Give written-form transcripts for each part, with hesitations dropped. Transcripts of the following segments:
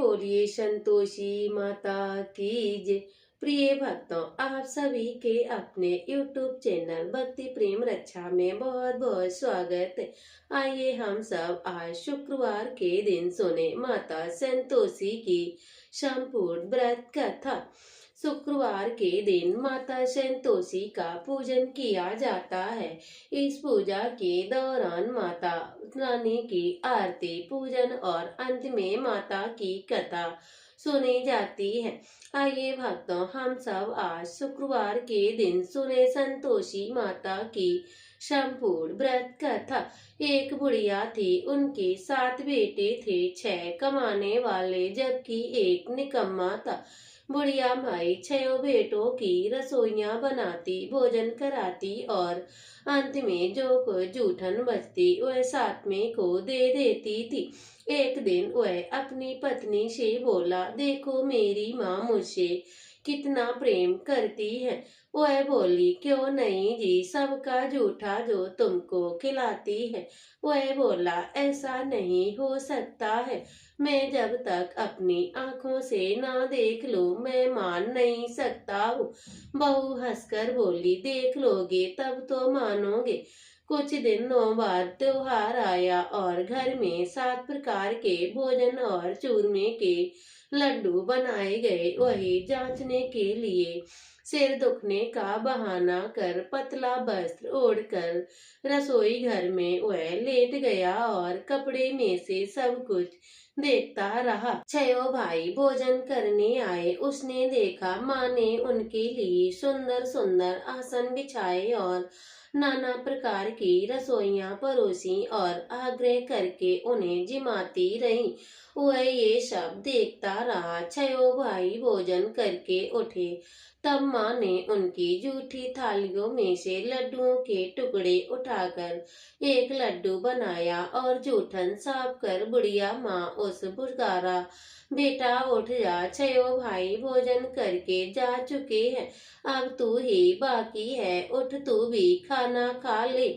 बोलिए संतोषी माता की जय। प्रिय भक्तों, आप सभी के अपने YouTube चैनल भक्ति प्रेम रक्षा में बहुत बहुत स्वागत है। आइए हम सब आज शुक्रवार के दिन सुने माता संतोषी की संपूर्ण व्रत कथा। शुक्रवार के दिन माता संतोषी का पूजन किया जाता है। इस पूजा के दौरान माता रानी की आरती, पूजन और अंत में माता की कथा सुनी जाती है। आइए भक्तों, हम सब आज शुक्रवार के दिन सुने संतोषी माता की संपूर्ण व्रत कथा। एक बुढ़िया थी, उनके 7 बेटे थे, 6 कमाने वाले जबकि एक निकम्मा था। बुढ़िया माई 6 बेटों की रसोइयां बनाती, भोजन कराती और अंत में जो कुछ जूठन बचती वह 7वें को दे देती थी। एक दिन वह अपनी पत्नी से बोला, देखो मेरी माँ मुझसे कितना प्रेम करती है। वह बोली, क्यों नहीं जी, सबका जूठा जो तुमको खिलाती है। वह बोला, ऐसा नहीं हो सकता है, मैं जब तक अपनी आंखों से ना देख लूं मैं मान नहीं सकता हूँ। बहू हंसकर बोली, देख लोगे तब तो मानोगे। कुछ दिनों बाद त्योहार आया और घर में 7 प्रकार के भोजन और चूरमे के लड्डू बनाए गए। वही जांचने के लिए सिर दुखने का बहाना कर पतला वस्त्र ओढ़कर रसोई घर में वह लेट गया और कपड़े में से सब कुछ देखता रहा। 6 भाई भोजन करने आए। उसने देखा माँ ने उनके लिए सुंदर सुंदर आसन बिछाए और नाना प्रकार की रसोइयां परोसी और आग्रह करके उन्हें जिमाती रही। वह ये सब देखता रहा। 6 भाई भोजन करके उठे, तब माँ ने उनकी जूठी थालियों में से लड्डुओं के टुकड़े उठाकर एक लड्डू बनाया और जूठन साफ कर बुढ़िया माँ उस पुकारा, बेटा उठ जा, 6 भाई भोजन करके जा चुके हैं, अब तू ही बाकी है, उठ तू भी खाना खा ले।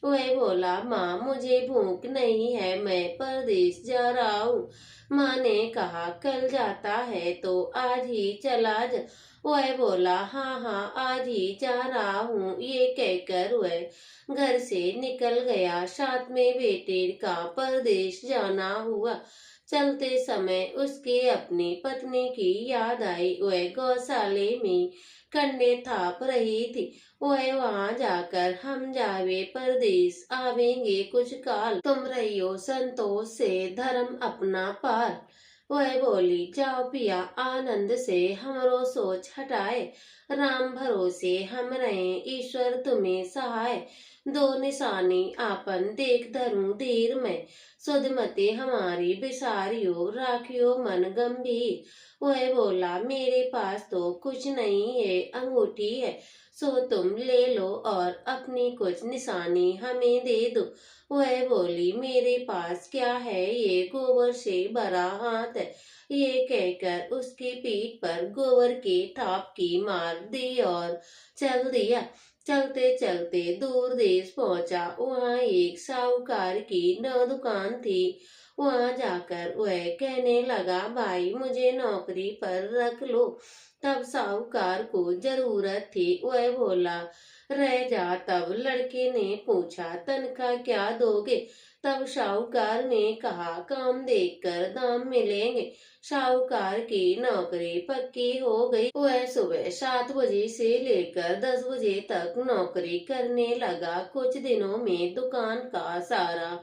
वह बोला, माँ मुझे भूख नहीं है, मैं परदेश जा रहा हूँ। माँ ने कहा, कल जाता है तो आज ही चला जा। वह बोला, हाँ हाँ आज ही जा रहा हूँ। ये कहकर वह घर से निकल गया। 7वें बेटे का परदेश जाना हुआ। चलते समय उसके अपनी पत्नी की याद आई। वह गौशाले में कंडे थाप रही थी। वह वहां जाकर, हम जावे परदेश, आवेंगे कुछ काल, तुम रहियो संतोष से धर्म अपना पार। वह बोली, जाओ पिया आनंद से हमरो सोच हटाए, राम भरोसे हम रहे, ईश्वर तुम्हें सहाय। 2 निशानी आपन देख धरूं धीर में, सुधमते हमारी बिसारियो, राखियो मन गंभीर। वह बोला, मेरे पास तो कुछ नहीं है, अंगूठी है सो तुम ले लो और अपनी कुछ निशानी हमें दे दो। वह बोली, मेरे पास क्या है, ये गोबर से भरा हाथ है। ये कहकर उसकी पीठ पर गोबर के थाप की मार दी और चल दिया। चलते चलते दूर देश पहुंचा। वहाँ एक साहूकार की न दुकान थी। वहाँ जाकर वह कहने लगा, भाई मुझे नौकरी पर रख लो। तब साहूकार को जरूरत थी। वह बोला, रह जा। तब लड़के ने पूछा, तनख्वाह क्या दोगे? तब साहूकार ने कहा, काम देखकर दाम मिलेंगे। साहूकार की नौकरी पक्की हो गई। वह सुबह 7 बजे से लेकर 10 बजे तक नौकरी करने लगा। कुछ दिनों में दुकान का सारा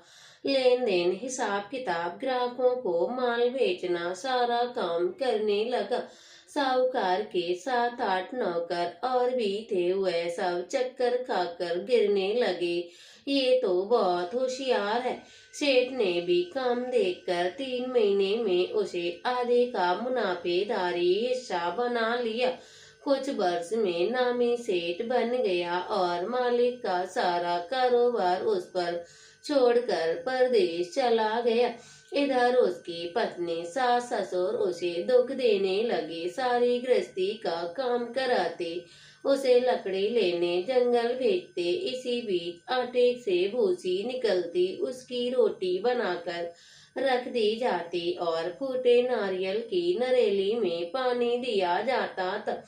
लेन देन, हिसाब किताब, ग्राहकों को माल बेचना, सारा काम करने लगा। साहूकार के 7-8 नौकर और भी थे। वह सब चक्कर खाकर गिरने लगे। ये तो बहुत होशियार है। सेठ ने भी काम देखकर 3 महीने में उसे आधे का मुनाफेदारी हिस्सा बना लिया। कुछ वर्ष में नामी सेठ बन गया और मालिक का सारा कारोबार उस पर छोड़कर परदेश चला गया। इधर उसकी पत्नी सास ससुर उसे दुख देने लगे, सारी गृहस्थी का काम कराते, उसे लकड़ी लेने जंगल भेजते। इसी बीच आटे से भूसी निकलती, उसकी रोटी बनाकर रख दी जाती और फूटे नारियल की नरेली में पानी दिया जाता था।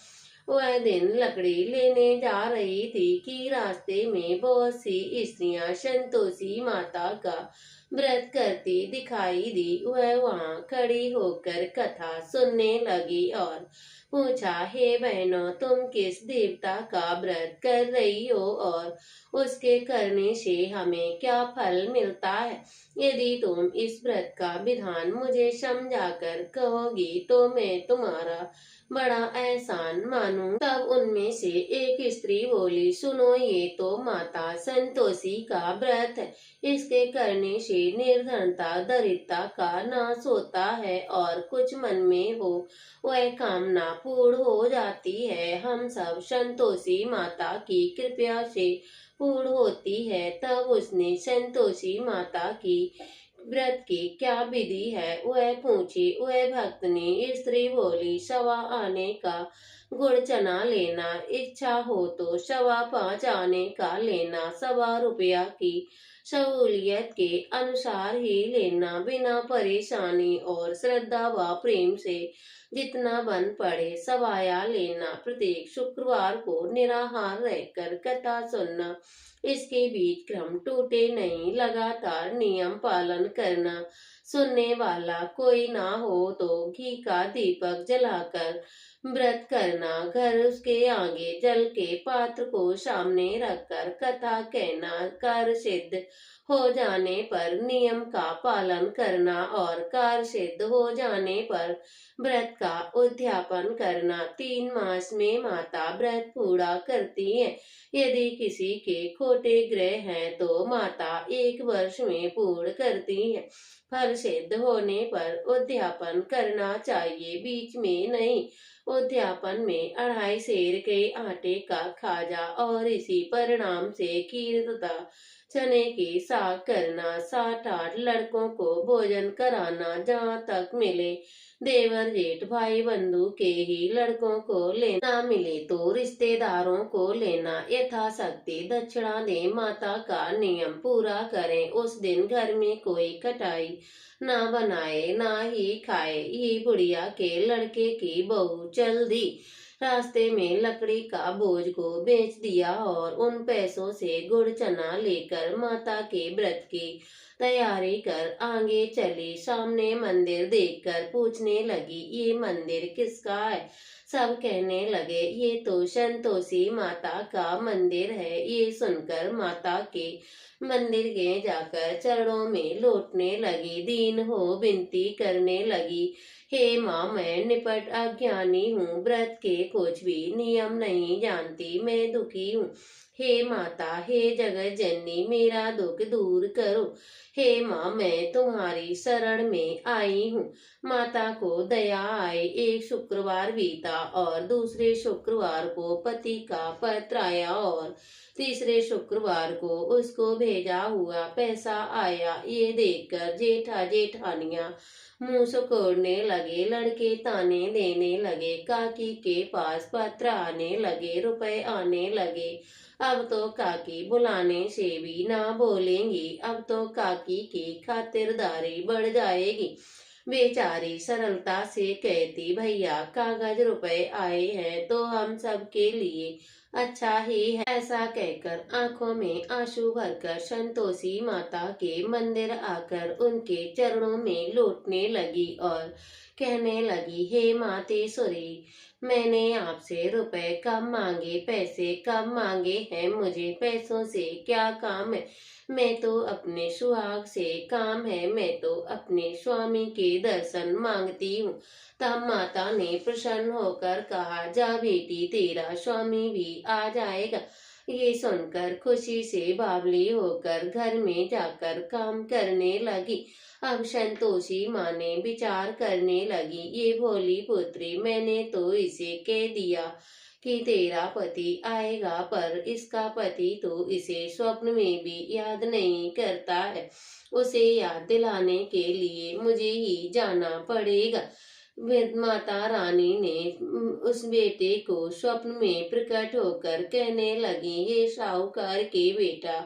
वह दिन लकड़ी लेने जा रही थी कि रास्ते में बहुत सी स्त्रियां संतोषी माता का व्रत करती दिखाई दी। वह वहां खड़ी होकर कथा सुनने लगी और पूछा, हे बहनों, तुम किस देवता का व्रत कर रही हो और उसके करने से हमें क्या फल मिलता है? यदि तुम इस व्रत का विधान मुझे समझाकर कहोगी तो मैं तुम्हारा बड़ा एहसान मानूं। तब उनमें से एक स्त्री बोली, सुनो, ये तो माता संतोषी का व्रत है। इसके करने से निर्धनता दरिद्रता का नाश होता है और कुछ मन में हो वह कामना पूर्ण हो जाती है। हम सब संतोषी माता की कृपा से पूर्ण होती है। तब उसने संतोषी माता की व्रत की क्या विधि है वह पूछी। वह भक्त ने स्त्री बोली, सवा आने का गुड़ चना लेना, इच्छा हो तो 5.25 आने का लेना, 1.25 की सहूलियत के अनुसार ही लेना, बिना परेशानी और श्रद्धा व प्रेम से जितना बन पड़े सवाया लेना। प्रत्येक शुक्रवार को निराहार रहकर कथा सुनना, इसके बीच क्रम टूटे नहीं, लगातार नियम पालन करना। सुनने वाला कोई ना हो तो घी का दीपक जलाकर व्रत करना, घर उसके आगे जल के पात्र को सामने रखकर कथा कहना, कार्य सिद्ध हो जाने पर नियम का पालन करना और कार्य सिद्ध हो जाने पर व्रत का उद्यापन करना। 3 मास में माता व्रत पूरा करती है। यदि किसी के खोटे ग्रह हैं तो माता 1 वर्ष में पूर्ण करती है। फल सिद्ध होने पर उद्यापन करना चाहिए, बीच में नहीं। उद्यापन में 2.5 सेर के आटे का खाजा और इसी परिणाम से खीर तथा चने की साग करना। 7-8 लड़कों को भोजन कराना, जहाँ तक मिले देवर जेठ भाई बंधु के ही लड़कों को लेना, मिले तो रिश्तेदारों को लेना। यथाशक्ति दक्षिणा दे, माता का नियम पूरा करें। उस दिन घर में कोई खटाई ना बनाए ना ही खाए। ये बुढ़िया के लड़के की बहू चल दी। रास्ते में लकड़ी का बोझ को बेच दिया और उन पैसों से गुड़ चना लेकर माता के व्रत की तैयारी कर आगे चली। सामने मंदिर देखकर पूछने लगी, ये मंदिर किसका है? सब कहने लगे, ये तो संतोषी माता का मंदिर है। ये सुनकर माता के मंदिर के जाकर चरणों में लौटने लगी, दीन हो विनती करने लगी, हे माँ, मैं निपट अज्ञानी हूँ, व्रत के कुछ भी नियम नहीं जानती, मैं दुखी हूँ। हे माता, हे जगत जननी, मेरा दुख दूर करो। हे माँ, मैं तुम्हारी शरण में आई हूँ। माता को दया आई। एक शुक्रवार बीता और दूसरे शुक्रवार को पति का पत्र आया और तीसरे शुक्रवार को उसको भेजा हुआ पैसा आया। ये देखकर जेठा जेठानियां मुंह सुकोड़ने लगे, लड़के ताने देने लगे, काकी के पास पत्र आने लगे, रुपए आने लगे। अब तो काकी बुलाने से भी ना बोलेंगी, अब तो काकी की खातिरदारी बढ़ जाएगी। बेचारी सरलता से कहती, भैया, कागज रुपए आए हैं तो हम सब के लिए अच्छा ही है। ऐसा कहकर आंखों में आंसू भरकर संतोषी माता के मंदिर आकर उनके चरणों में लौटने लगी और कहने लगी, हे मातेश्वरी, मैंने आपसे रुपए कम मांगे, पैसे कम मांगे हैं, मुझे पैसों से क्या काम है? मैं तो अपने सुहाग से काम है, मैं तो अपने स्वामी के दर्शन मांगती हूँ। तब माता ने प्रसन्न होकर कहा, जा बेटी, तेरा स्वामी भी आ जाएगा। ये सुनकर खुशी से बावली होकर घर में जाकर काम करने लगी। अब संतोषी माँ ने विचार करने लगी, ये भोली पुत्री, मैंने तो इसे कह दिया कि तेरा पति आएगा, पर इसका पति तो इसे स्वप्न में भी याद नहीं करता है। उसे याद दिलाने के लिए मुझे ही जाना पड़ेगा। माता रानी ने उस बेटे को स्वप्न में प्रकट होकर कहने लगी, ये साहूकार के बेटा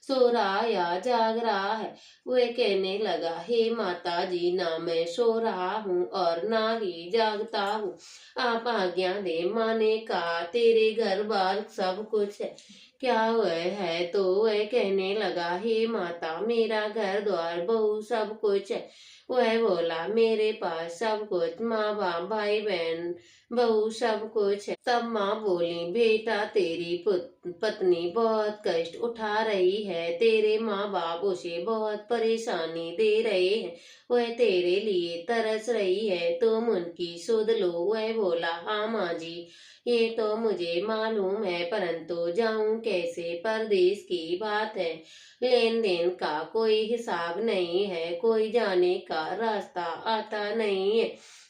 सो रहा या जाग रहा है। वह कहने लगा, हे माता जी, ना मैं सो रहा हूँ और ना ही जागता हूँ। आप आज्ञा दे। माँ ने कहा, तेरे घर बार सब कुछ है, क्या वह है? तो वह कहने लगा, हे माता, मेरा घर द्वार बहू सब कुछ है। वह बोला, मेरे पास सब कुछ, माँ बाप भाई बहन बहू सब कुछ है। तब माँ बोली, बेटा, तेरी पत्नी बहुत कष्ट उठा रही है, तेरे माँ बाप उसे बहुत परेशानी दे रहे हैं, वह तेरे लिए तरस रही है, तुम उनकी सुध लो। वह बोला, हाँ माँ जी, ये तो मुझे मालूम है, परंतु जाऊं कैसे? परदेश की बात है, लेन देन का कोई हिसाब नहीं है, कोई जाने का रास्ता आता नहीं है,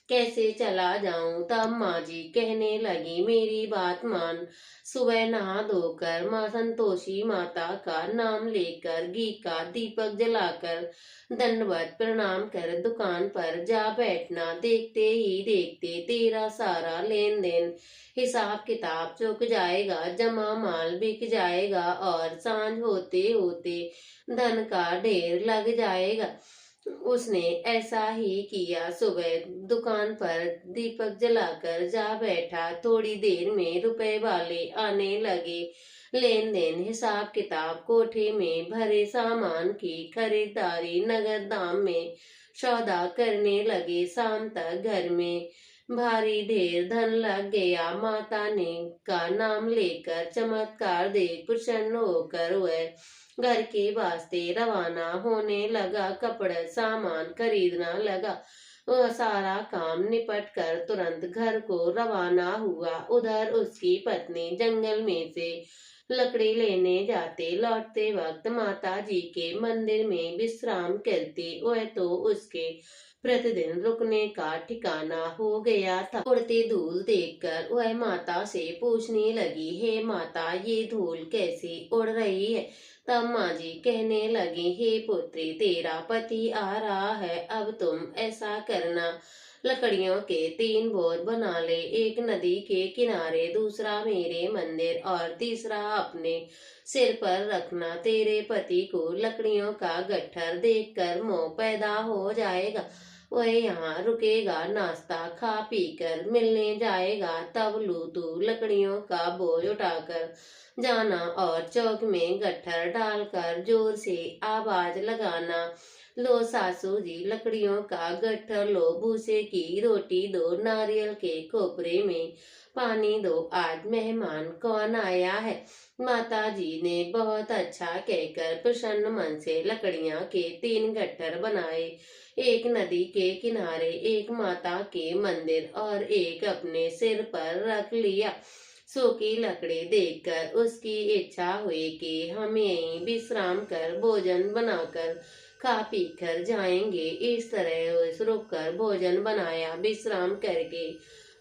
कैसे चला जाऊं? तब माँ जी कहने लगी, मेरी बात मान। सुबह नहा धोकर माँ संतोषी माता का नाम लेकर घी का दीपक जलाकर दंडवत प्रणाम कर दुकान पर जा बैठना। देखते ही देखते तेरा सारा लेन देन हिसाब किताब चुक जाएगा, जमा माल बिक जाएगा और सांझ होते होते धन का ढेर लग जाएगा। उसने ऐसा ही किया। सुबह दुकान पर दीपक जलाकर जा बैठा। थोड़ी देर में रुपए वाले आने लगे। लेन देन हिसाब किताब, कोठे में भरे सामान की खरीदारी, नगद दाम में सौदा करने लगे। शाम तक घर में भारी ढेर धन लग गया। माता ने का नाम लेकर चमत्कार देख प्रसन्न होकर वह घर के वास्ते रवाना होने लगा। कपड़े सामान खरीदना लगा। वह सारा काम निपट कर तुरंत घर को रवाना हुआ। उधर उसकी पत्नी जंगल में से लकड़ी लेने जाते लौटते वक्त माता जी के मंदिर में विश्राम करती। वह तो उसके प्रतिदिन रुकने का ठिकाना हो गया था। उड़ती धूल देखकर वह माता से पूछने लगी, हे माता, ये धूल कैसी उड़ रही है? तब माँ जी कहने लगी, हे पुत्री, तेरा पति आ रहा है, अब तुम ऐसा करना, लकड़ियों के 3 बोझ बना ले, एक नदी के किनारे, दूसरा मेरे मंदिर और तीसरा अपने सिर पर रखना। तेरे पति को लकड़ियों का गट्ठर देखकर मोह पैदा हो जाएगा, वह यहाँ रुकेगा, नाश्ता खा पी कर मिलने जाएगा। तब लू तू लकड़ियों का बोझ उठाकर जाना और चौक में गट्ठर डालकर जोर से आवाज लगाना, लो सासू जी लकड़ियों का गट्ठर लो, भूसे की रोटी दो, नारियल के खोपरे में पानी दो, आज मेहमान कौन आया है। माता जी ने बहुत अच्छा कहकर प्रसन्न मन से लकड़ियां के 3 गट्ठर बनाए, एक नदी के किनारे, एक माता के मंदिर और एक अपने सिर पर रख लिया। सूखी लकड़ी देखकर उसकी इच्छा हुई कि हम यहीं विश्राम कर भोजन बनाकर खा पी कर जाएंगे। इस तरह उस रुक कर भोजन बनाया, विश्राम करके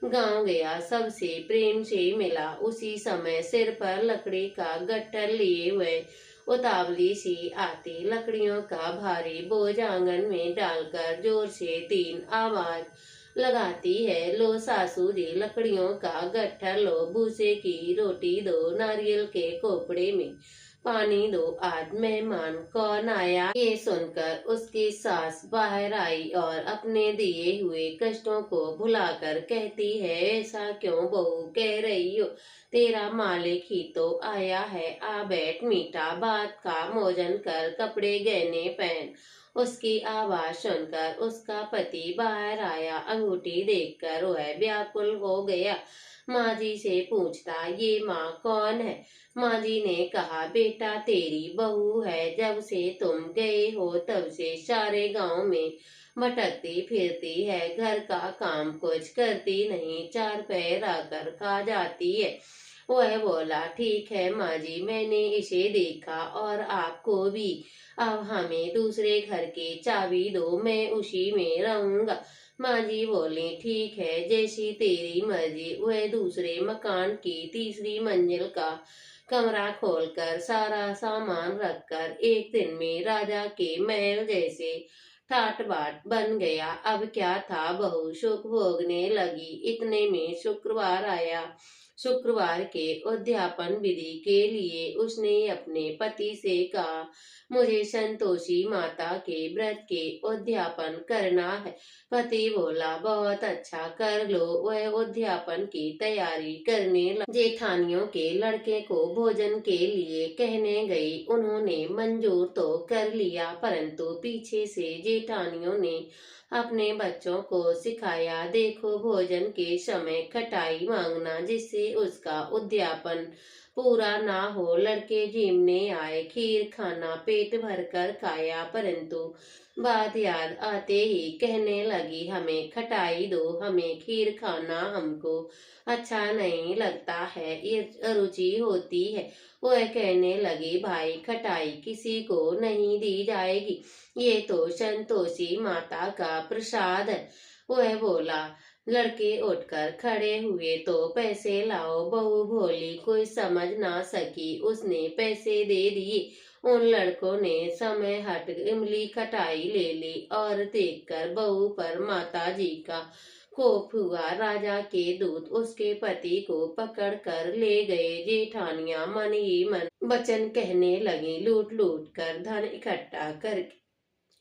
गांव गया, सबसे प्रेम से मिला। उसी समय सिर पर लकड़ी का गट्ठर लिए हुए उतावली सी आती लकड़ियों का भारी बोझ आंगन में डालकर जोर से 3 आवाज लगाती है, लो सासू जी लकड़ियों का गट्ठर लो, भूसे की रोटी दो, नारियल के खोपड़े में पानी दो, आज मेहमान कौन आया। ये सुनकर उसकी सास बाहर आई और अपने दिए हुए कष्टों को भुलाकर कहती है, ऐसा क्यों बहू कह रही हो, तेरा मालिक ही तो आया है, आ बैठ, मीठा बात का भोजन कर, कपड़े गहने पहन। उसकी आवाज सुनकर उसका पति बाहर आया। अंगूठी देखकर वह व्याकुल हो गया। माँ जी से पूछता, ये माँ कौन है? माँ जी ने कहा, बेटा, तेरी बहू है, जब से तुम गए हो तब से सारे गांव में भटकती फिरती है, घर का काम कुछ करती नहीं, 4 पैर आकर खा जाती है। वह बोला, ठीक है माँ जी, मैंने इसे देखा और आपको भी, अब हमें दूसरे घर की चाबी दो, मैं उसी में रहूंगा। माँ जी बोली, ठीक है, जैसी तेरी मर्जी। वह दूसरे मकान की तीसरी मंजिल का कमरा खोलकर सारा सामान रखकर एक दिन में राजा के महल जैसे ठाट बाट बन गया। अब क्या था, बहू सुख भोगने लगी। इतने में शुक्रवार आया। शुक्रवार के उद्यापन विधि के लिए उसने अपने पति से कहा, मुझे संतोषी माता के व्रत के उद्यापन करना है। पति बोला, बहुत अच्छा, कर लो। वह उद्यापन की तैयारी करने लगी। जेठानियों के लड़के को भोजन के लिए कहने गई। उन्होंने मंजूर तो कर लिया, परंतु पीछे से जेठानियों ने अपने बच्चों को सिखाया, देखो भोजन के समय खटाई मांगना, जिससे उसका उद्यापन पूरा ना हो। लड़के झिमने आए। खीर खाना पेट भरकर खाया, परंतु बात याद आते ही कहने लगी, हमें खटाई दो, हमें खीर खाना हमको अच्छा नहीं लगता है, ये अरुचि होती है। वह कहने लगी, भाई खटाई किसी को नहीं दी जाएगी, ये तो संतोषी माता का प्रसाद है। वह बोला। लड़के उठकर खड़े हुए, तो पैसे लाओ। बहू भोली कोई समझ ना सकी, उसने पैसे दे दिए। उन लड़कों ने समय हट इमली खटाई ले ली और देखकर बहू पर माता जी का कोप हुआ। राजा के दूत उसके पति को पकड़ कर ले गए। जेठानियां मन ही मन वचन कहने लगी, लूट लूट कर धन इकट्ठा कर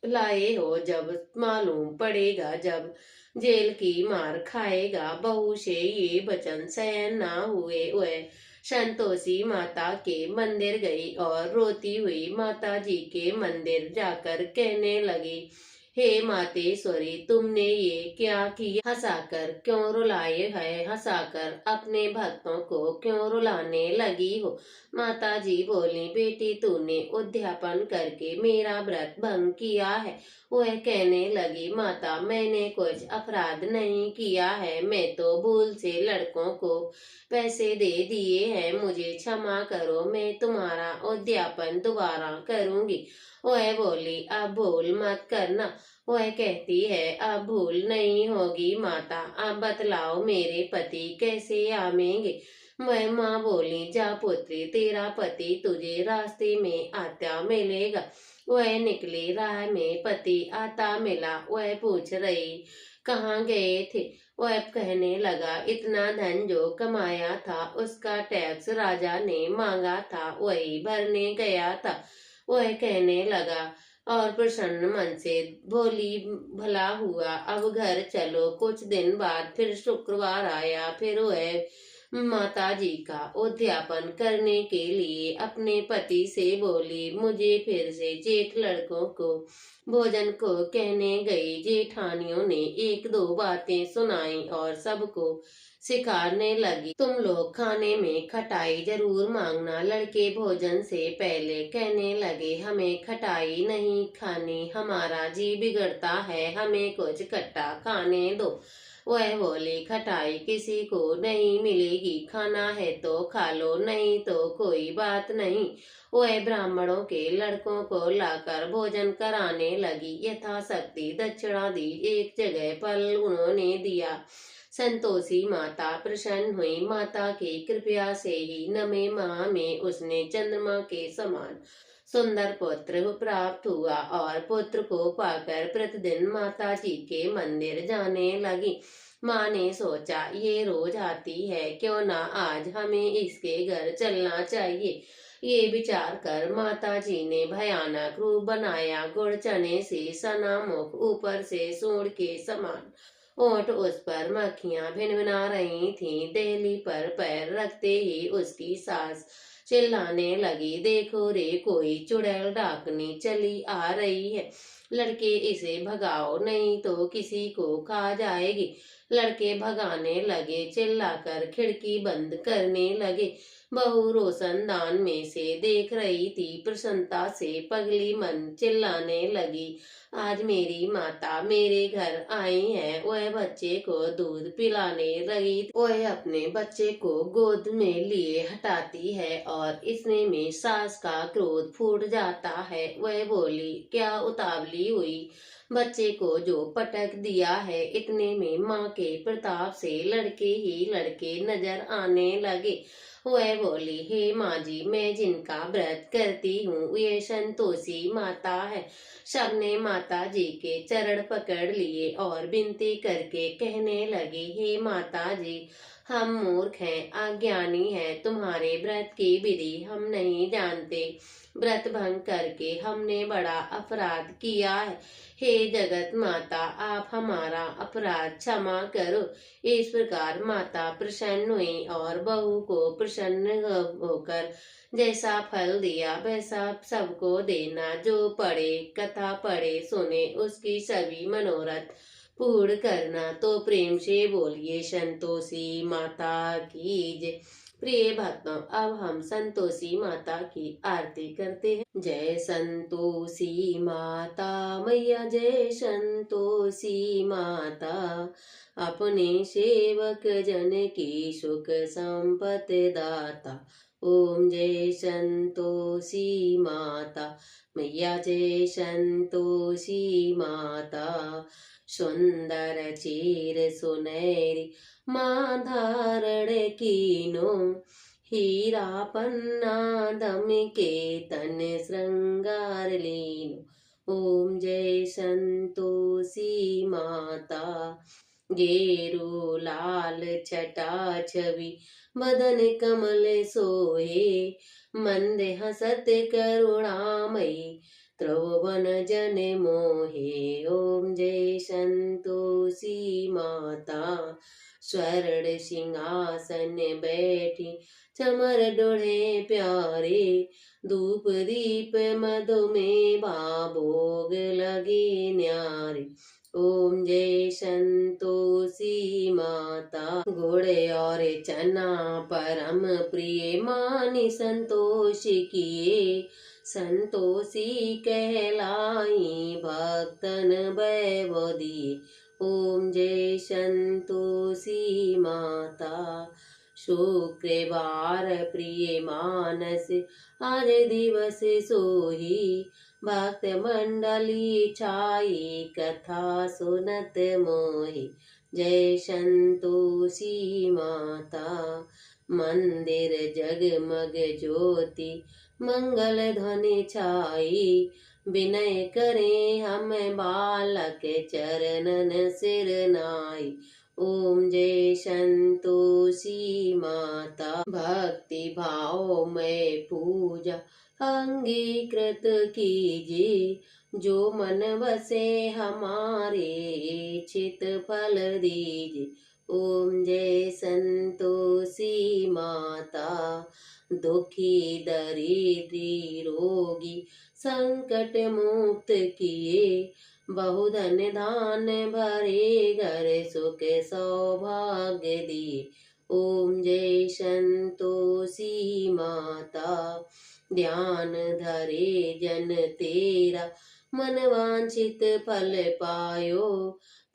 लाए हो, जब मालूम पड़ेगा, जब जेल की मार खाएगा। बहू से ये वचन सहन ना हुए। वह संतोषी माता के मंदिर गई और रोती हुई माता जी के मंदिर जाकर कहने लगी, हे मातेश्वरी, तुमने ये क्या किया? हंसाकर क्यों रुलाए है? हंसाकर अपने भक्तों को क्यों रुलाने लगी हो? माता जी बोली, बेटी तूने उद्यापन करके मेरा व्रत भंग किया है। वह कहने लगी, माता मैंने कुछ अपराध नहीं किया है, मैं तो भूल से लड़कों को पैसे दे दिए हैं, मुझे क्षमा करो, मैं तुम्हारा उद्यापन दोबारा करूंगी। वह बोली, अब भूल मत करना। वह कहती है, अब भूल नहीं होगी माता, अब बतलाओ मेरे पति कैसे आवेंगे? वह माँ बोली, जा पुत्री, तेरा पति तुझे रास्ते में आता मिलेगा। वह निकली, राह में पति आता मिला। वह पूछ रही, कहाँ गए थे? वह कहने लगा, इतना धन जो कमाया था उसका टैक्स राजा ने मांगा था, वही भरने गया था। वह कहने लगा और प्रसन्न मन से बोली, भला हुआ, अब घर चलो। कुछ दिन बाद फिर शुक्रवार आया। फिर वह माता जी का उद्यापन करने के लिए अपने पति से बोली, मुझे फिर से जेठ लड़कों को भोजन को कहने गई। जेठानियों ने एक दो बातें सुनाई और सबको सिखाने लगी, तुम लोग खाने में खटाई जरूर मांगना। लड़के भोजन से पहले कहने लगे, हमें खटाई नहीं खानी, हमारा जी बिगड़ता है, हमें कुछ खट्टा खाने दो। वह बोली, खटाई किसी को नहीं मिलेगी, खाना है तो खा लो, नहीं तो कोई बात नहीं। वह ब्राह्मणों के लड़कों को लाकर भोजन कराने लगी। यथाशक्ति दक्षिणा दी, एक जगह फल उन्होंने दिया। संतोषी माता प्रसन्न हुई। माता की कृपया से ही नवे माह में उसने चंद्रमा के समान सुंदर पुत्र प्राप्त हुआ और पुत्र को पाकर प्रतिदिन माता जी के मंदिर जाने लगी। माँ ने सोचा, ये रोज आती है, क्यों ना आज हमें इसके घर चलना चाहिए। ये विचार कर माता जी ने भयानक रूप बनाया। गुड़ चने से सना मुख, ऊपर से सूंड के समान ओंठ, उस पर मक्खियां भिनभिना रही थीं। देहली पर पैर रखते ही उसकी सास चिल्लाने लगी, देखो रे, कोई चुड़ैल डाकनी चली आ रही है, लड़के इसे भगाओ, नहीं तो किसी को खा जाएगी। लड़के भगाने लगे, चिल्लाकर खिड़की बंद करने लगे। बहू रोशनदान में से देख रही थी। प्रसन्नता से पगली मन चिल्लाने लगी, आज मेरी माता मेरे घर आई है। वह बच्चे को दूध पिलाने लगी। वह अपने बच्चे को गोद में लिए हटाती है और इतने में सास का क्रोध फूट जाता है। वह बोली, क्या उतावली हुई, बच्चे को जो पटक दिया है, इतने में माँ के प्रताप से लड़के ही लड़के नजर आने लगे। वह बोली, हे माँ जी, मैं जिनका व्रत करती हूँ ये संतोषी माता है। सबने माता जी के चरण पकड़ लिए और विनती करके कहने लगे, हे माता जी, हम मूर्ख हैं, अज्ञानी हैं, तुम्हारे व्रत की विधि हम नहीं जानते। व्रत भंग करके हमने बड़ा अपराध किया है। हे जगत माता, आप हमारा अपराध क्षमा करो। इस प्रकार माता प्रसन्न हुई और बहू को प्रसन्न होकर जैसा फल दिया वैसा सबको देना। जो पढ़े, कथा पढ़े, सुने, उसकी सभी मनोरथ पूर्ण करना। तो प्रेम से बोलिए संतोषी माता की जय। प्रिय भक्तों, अब हम संतोषी माता की आरती करते हैं। जय संतोषी माता मैया, जय संतोषी माता, अपने सेवक जन की सुख संपत्ति दाता। ओम जय संतोषी माता मैया, जय संतोषी माता, सुंदर चीर सुनहरी माँ धारण कीनो, हीरा पन्ना दम के तन श्रृंगार लीनो। ओम जय संतोषी माता, गेरू लाल छटा छवि मदन कमल सोहे, मंद हसत करुणामयी त्रिभुवन जन मोहे। ओम जय संतोषी माता, स्वर्ण सिंहासन बैठी चमर डोढ़े प्यारे, धूप दीप मधु में भोग लगे न्यारे। ओम जय संतोषी माता, घोड़े और चना परम प्रिय मानी संतोष किए, संतोषी कहलाई भक्तन वैभव दिए। ओम जय संतोषी माता, शुक्रवार प्रिय मानस आज दिवस सोही, भक्त मंडली छाई कथा सुनत मोहि। जय संतोषी माता, मंदिर जगमग ज्योति मंगल ध्वनि छाई, विनय करें हम बालक चरणन सिर नाई। ओम जय संतोषी माता, भक्ति भाव में पूजा अंगीकृत कीजिए, जो मन बसे हमारे चित फल दीजिए। ओम जय संतोषी माता, दुखी दरिद्री रोगी संकट मुक्त किए, बहुधन धान भरे घर सुख सौभाग्य दिए। ओम जय संतोषी माता, ध्यान धरे जन तेरा मन वांछित फल पायो,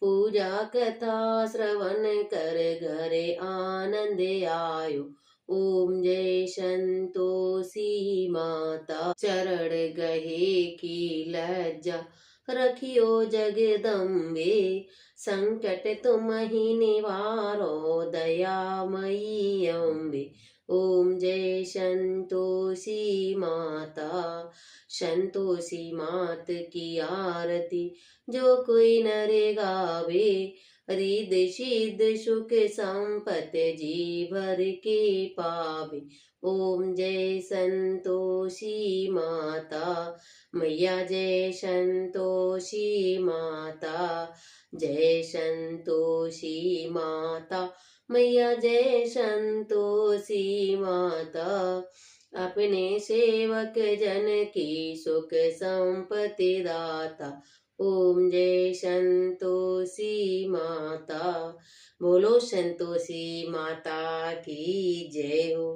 पूजा कथा श्रवण कर घरे आनंद आयो। ओम जय संतोषी माता, चरण गहे की लज्जा रखियो जगदम्बे, संकट तुम ही निवारो दयामयी अम्बे। ओम जय संतोषी माता, संतोषी मात की आरती जो कोई नर गावे, रिद्धि सिद्धि सुख संपत्ति जी भर के पावे। ओम जय संतोषी माता मैया, जय संतोषी माता, जय संतोषी माता मैया, जय संतोषी माता, अपने सेवक जन की सुख संपत्ति दाता। ओम जय संतोषी माता, बोलो संतोषी माता की जय हो।